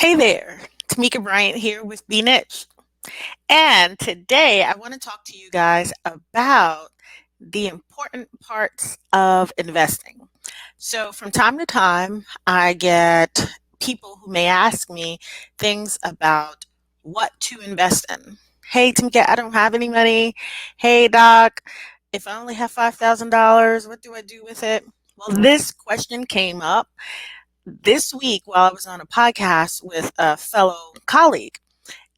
Hey there, Tamika Bryant here with B Niche. And today I want to talk to you guys about the important parts of investing. So, from time to time, I get people who may ask me things about what to invest in. Hey, Tamika, I don't have any money. Hey, Doc, if I only have $5,000, what do I do with it? Well, this question came up this week while I was on a podcast with a fellow colleague.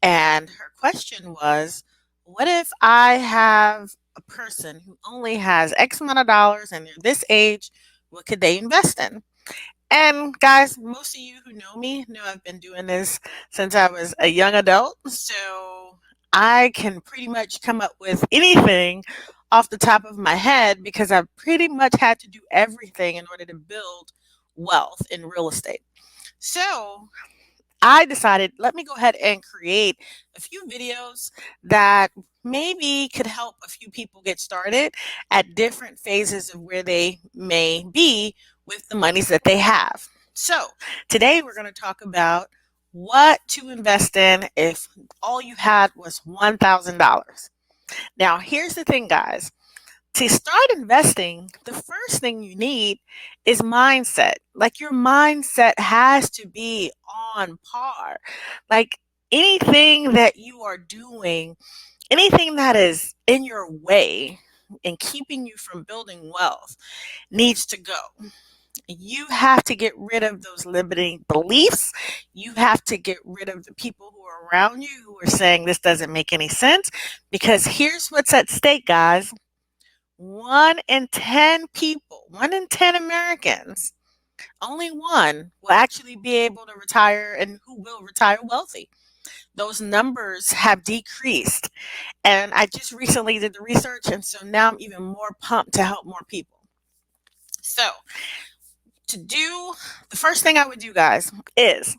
And her question was, what if I have a person who only has X amount of dollars and they're this age? What could they invest in? And guys, most of you who know me know I've been doing this since I was a young adult. So I can pretty much come up with anything off the top of my head because I've pretty much had to do everything in order to build wealth in real estate. So I decided, let me go ahead and create a few videos that maybe could help a few people get started at different phases of where they may be with the monies that they have. So, today we're going to talk about what to invest in if all you had was $1,000. Now, here's the thing, guys. To start investing, the first thing you need is mindset. Like your mindset has to be on par. Like anything that you are doing, anything that is in your way and keeping you from building wealth needs to go. You have to get rid of those limiting beliefs. You have to get rid of the people who are around you who are saying this doesn't make any sense because here's what's at stake, guys. 1 in 10 people, 1 in 10 Americans, only one will actually be able to retire and who will retire wealthy. Those numbers have decreased. And I just recently did the research, and so now I'm even more pumped to help more people. So, the first thing I would do, guys, is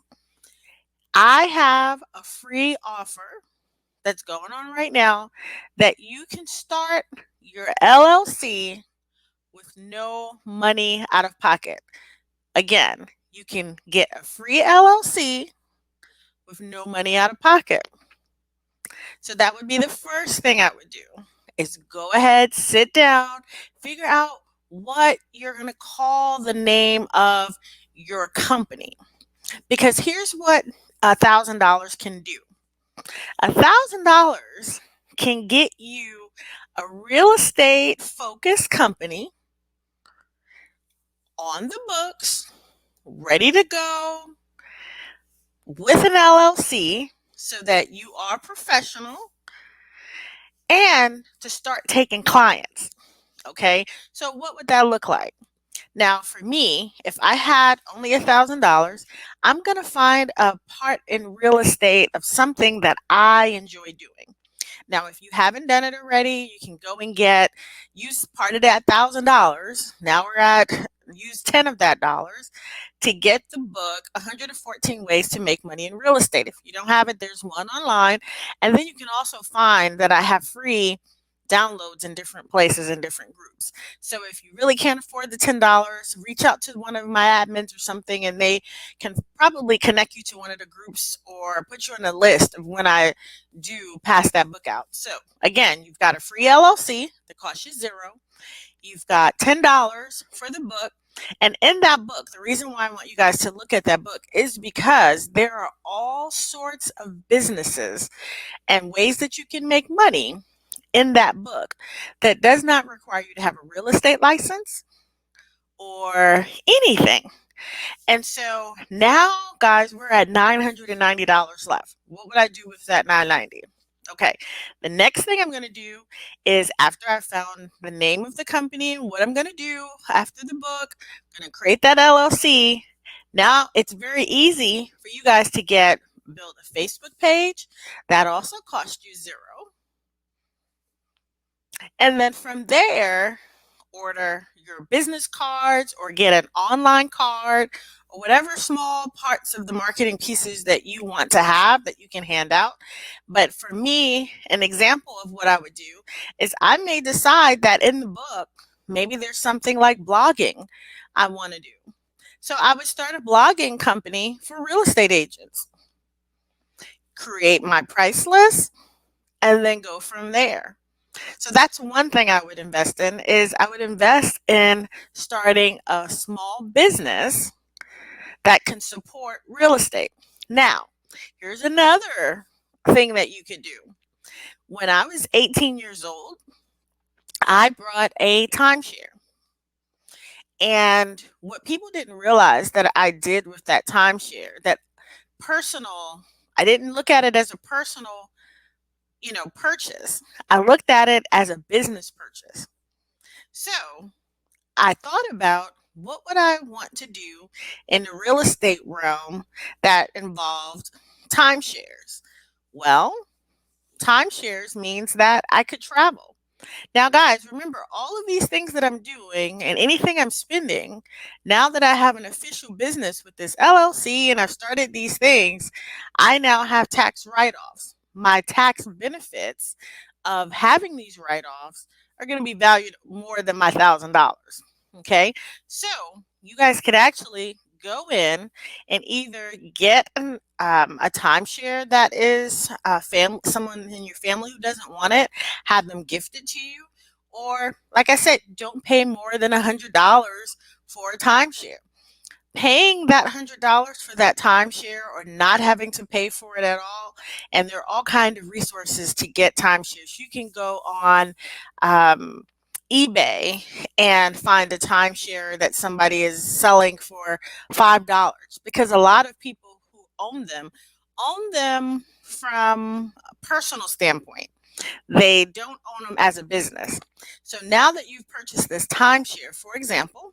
I have a free offer that's going on right now that you can start your LLC with no money out of pocket. Again, you can get a free LLC with no money out of pocket. So that would be the first thing I would do is go ahead, sit down, figure out what you're going to call the name of your company. Because here's what $1,000 can do. $1,000 can get you a real estate focused company on the books, ready to go with an LLC so that you are professional and to start taking clients. Okay, so what would that look like? Now, for me, if I had only $1,000, I'm going to find a part in real estate of something that I enjoy doing. Now, if you haven't done it already, you can go and use part of that $1,000. Now use 10 of that dollars to get the book 114 Ways to Make Money in Real Estate. If you don't have it, there's one online. And then you can also find that I have free downloads in different places in different groups. So if you really can't afford the $10, reach out to one of my admins or something and they can probably connect you to one of the groups or put you on a list of when I do pass that book out. So again, you've got a free LLC that costs you zero. You've got $10 for the book. And in that book, the reason why I want you guys to look at that book is because there are all sorts of businesses and ways that you can make money in that book that does not require you to have a real estate license or anything. And so now, guys, we're at $990 left. What would I do with that $990? Okay, the next thing I'm going to do is after I found the name of the company and what I'm going to do after the book, I'm going to create that LLC. Now it's very easy for you guys to build a Facebook page. That also costs you zero. And then from there, order your business cards or get an online card or whatever small parts of the marketing pieces that you want to have that you can hand out. But for me, an example of what I would do is I may decide that in the book, maybe there's something like blogging I want to do. So I would start a blogging company for real estate agents. create my price list, and then go from there. So that's one thing I would invest in is I would invest in starting a small business that can support real estate. Now, here's another thing that you could do. When I was 18 years old, I brought a timeshare. And what people didn't realize that I did with that timeshare, that personal, I didn't look at it as a personal, purchase. I looked at it as a business purchase. So I thought about what would I want to do in the real estate realm that involved timeshares. Well, timeshares means that I could travel. Now, guys, remember all of these things that I'm doing and anything I'm spending, now that I have an official business with this LLC and I've started these things, I now have tax write offs. My tax benefits of having these write offs are going to be valued more than my $1,000. Okay. So you guys could actually go in and either get a timeshare that is someone in your family who doesn't want it, have them gifted to you, or like I said, don't pay more than $100 for a timeshare. Paying that $100 for that timeshare or not having to pay for it at all, and there are all kind of resources to get timeshares. You can go on um, eBay and find a timeshare that somebody is selling for $5, because a lot of people who own them from a personal standpoint. They don't own them as a business. So now that you've purchased this timeshare, for example,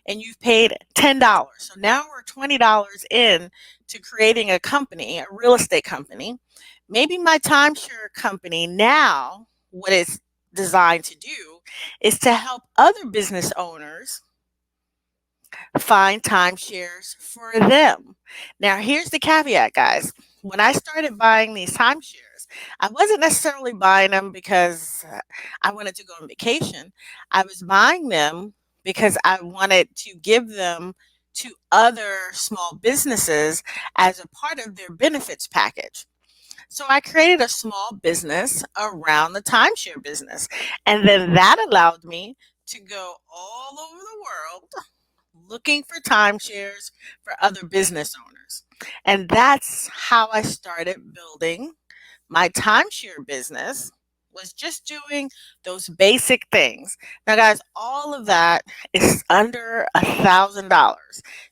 and you've paid $10. So now we're $20 in to creating a company, a real estate company. Maybe my timeshare company now, what it's designed to do is to help other business owners find timeshares for them. Now, here's the caveat, guys. When I started buying these timeshares, I wasn't necessarily buying them because I wanted to go on vacation. I was buying them because I wanted to give them to other small businesses as a part of their benefits package. So I created a small business around the timeshare business. And then that allowed me to go all over the world looking for timeshares for other business owners. And that's how I started building my timeshare business, was just doing those basic things. Now, guys, all of that is under $1,000.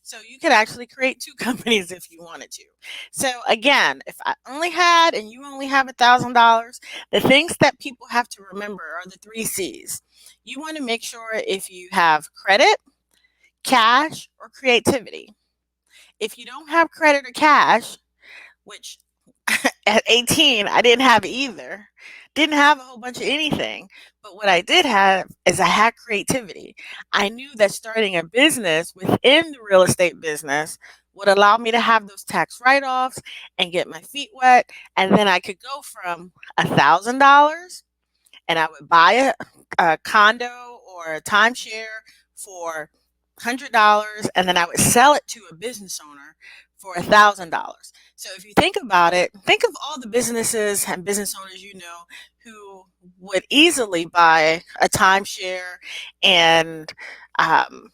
So you could actually create two companies if you wanted to. So again, if I only had and you only have $1,000, the things that people have to remember are the three C's. You want to make sure if you have credit, cash, or creativity. If you don't have credit or cash, which at 18 I didn't have either, didn't have a whole bunch of anything, but what I did have is I had creativity. I knew that starting a business within the real estate business would allow me to have those tax write-offs and get my feet wet, and then I could go from $1,000 and I would buy a condo or a timeshare for $100, and then I would sell it to a business owner for $1,000. So if you think about it, think of all the businesses and business owners you know who would easily buy a timeshare and um,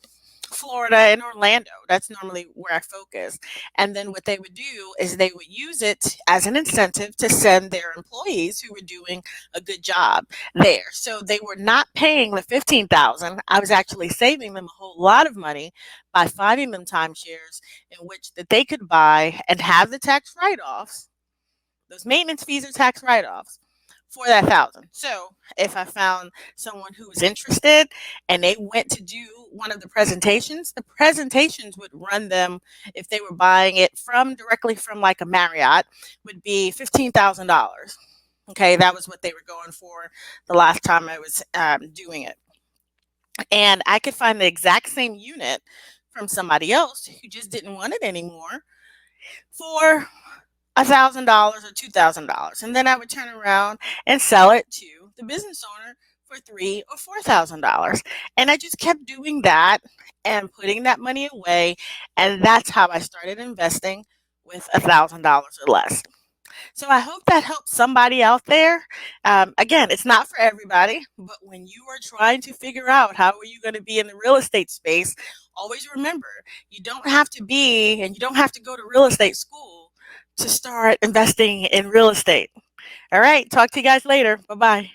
Florida and Orlando. That's normally where I focus. And then what they would do is they would use it as an incentive to send their employees who were doing a good job there. So they were not paying the 15,000. I was actually saving them a whole lot of money by finding them timeshares in which that they could buy and have the tax write-offs. Those maintenance fees are tax write-offs for that 1,000. So if I found someone who was interested and they went to do one of the presentations would run them, if they were buying it from directly from like a Marriott, would be $15,000. Okay, that was what they were going for the last time I was doing it. And I could find the exact same unit from somebody else who just didn't want it anymore for $1,000 or $2,000, and then I would turn around and sell it to the business owner for $3,000 or $4,000, and I just kept doing that and putting that money away, and that's how I started investing with $1,000 or less. So I hope that helps somebody out there. Again, it's not for everybody, but when you are trying to figure out how are you going to be in the real estate space, always remember you don't have to be and you don't have to go to real estate school to start investing in real estate. All right, talk to you guys later. Bye bye.